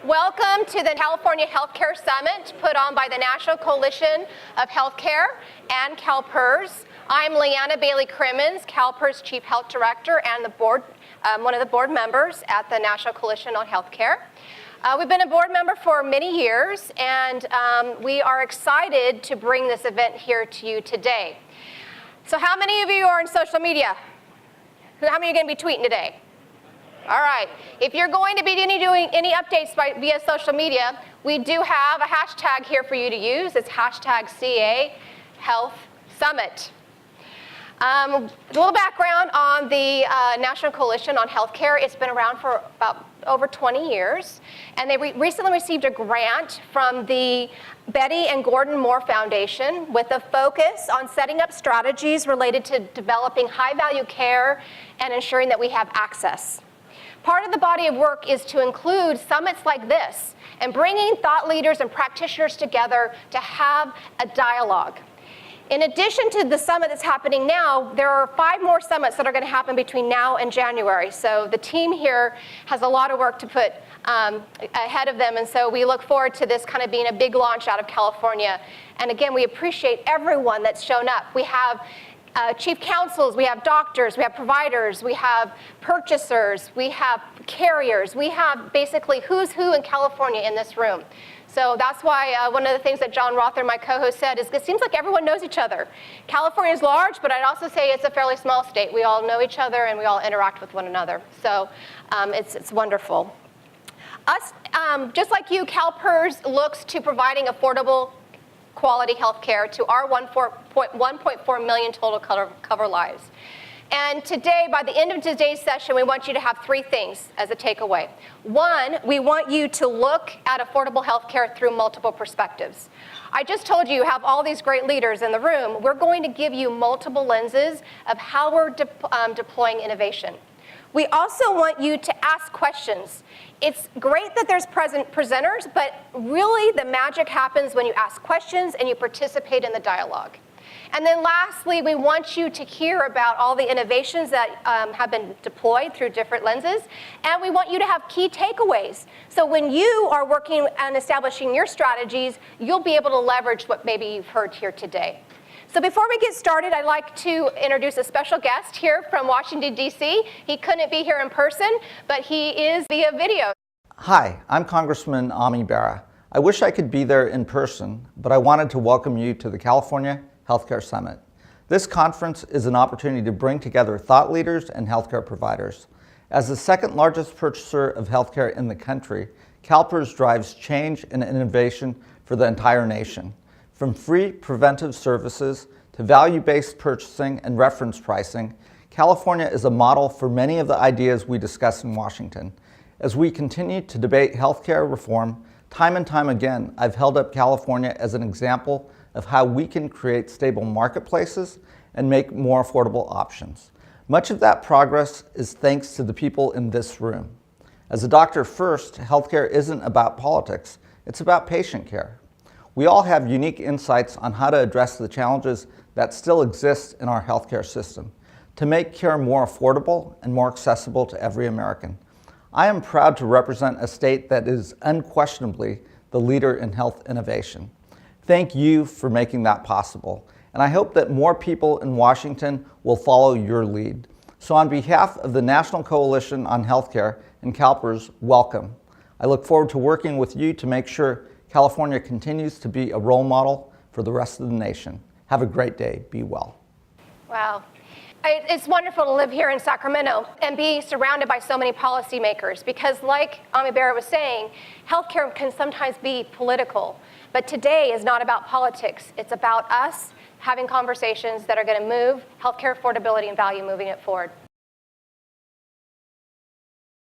Welcome to the California Healthcare Summit put on by the National Coalition of Healthcare and CalPERS. I'm Liana Bailey-Crimmins, CalPERS Chief Health Director and one of the board members at the National Coalition on Healthcare. We've been a board member for many years, and we are excited to bring this event here to you today. So how many of you are on social media? How many are going to be tweeting today? All right. If you're going to be doing any updates via social media, we do have a hashtag here for you to use. It's hashtag CA Health Summit. A little background on the National Coalition on Healthcare. It's been around for about over 20 years, and they recently received a grant from the Betty and Gordon Moore Foundation with a focus on setting up strategies related to developing high-value care and ensuring that we have access. Part of the body of work is to include summits like this and bringing thought leaders and practitioners together to have a dialogue. In addition to the summit that's happening now, there are 5 more summits that are going to happen between now and January. So the team here has a lot of work to put ahead of them, and so we look forward to this kind of being a big launch out of California. And again, we appreciate everyone that's shown up. We have chief counsels, we have doctors, we have providers, we have purchasers, we have carriers, we have basically who's who in California in this room. So that's why one of the things that John Rother, my co-host, said is it seems like everyone knows each other. California is large, but I'd also say it's a fairly small state. We all know each other and we all interact with one another. So it's wonderful. Us, just like you, CalPERS looks to providing affordable quality health care to our 1.4 million total cover lives. And today, by the end of today's session, we want you to have 3 things as a takeaway. 1, we want you to look at affordable health care through multiple perspectives. I just told you have all these great leaders in the room. We're going to give you multiple lenses of how we're deploying innovation. We also want you to ask questions. It's great that there's presenters, but really the magic happens when you ask questions and you participate in the dialogue. And then lastly, we want you to hear about all the innovations that have been deployed through different lenses, and we want you to have key takeaways. So when you are working on establishing your strategies, you'll be able to leverage what maybe you've heard here today. So before we get started, I'd like to introduce a special guest here from Washington, D.C. He couldn't be here in person, but he is via video. Hi, I'm Congressman Ami Bera. I wish I could be there in person, but I wanted to welcome you to the California Healthcare Summit. This conference is an opportunity to bring together thought leaders and healthcare providers. As the second largest purchaser of healthcare in the country, CalPERS drives change and innovation for the entire nation. From free preventive services to value-based purchasing and reference pricing, California is a model for many of the ideas we discuss in Washington. As we continue to debate healthcare reform, time and time again, I've held up California as an example of how we can create stable marketplaces and make more affordable options. Much of that progress is thanks to the people in this room. As a doctor first, healthcare isn't about politics, it's about patient care. We all have unique insights on how to address the challenges that still exist in our healthcare system to make care more affordable and more accessible to every American. I am proud to represent a state that is unquestionably the leader in health innovation. Thank you for making that possible, and I hope that more people in Washington will follow your lead. So on behalf of the National Coalition on Healthcare and CalPERS, welcome. I look forward to working with you to make sure California continues to be a role model for the rest of the nation. Have a great day. Be well. Wow. It's wonderful to live here in Sacramento and be surrounded by so many policymakers because, like Ami Bera was saying, healthcare can sometimes be political. But today is not about politics. It's about us having conversations that are going to move healthcare affordability and value, moving it forward.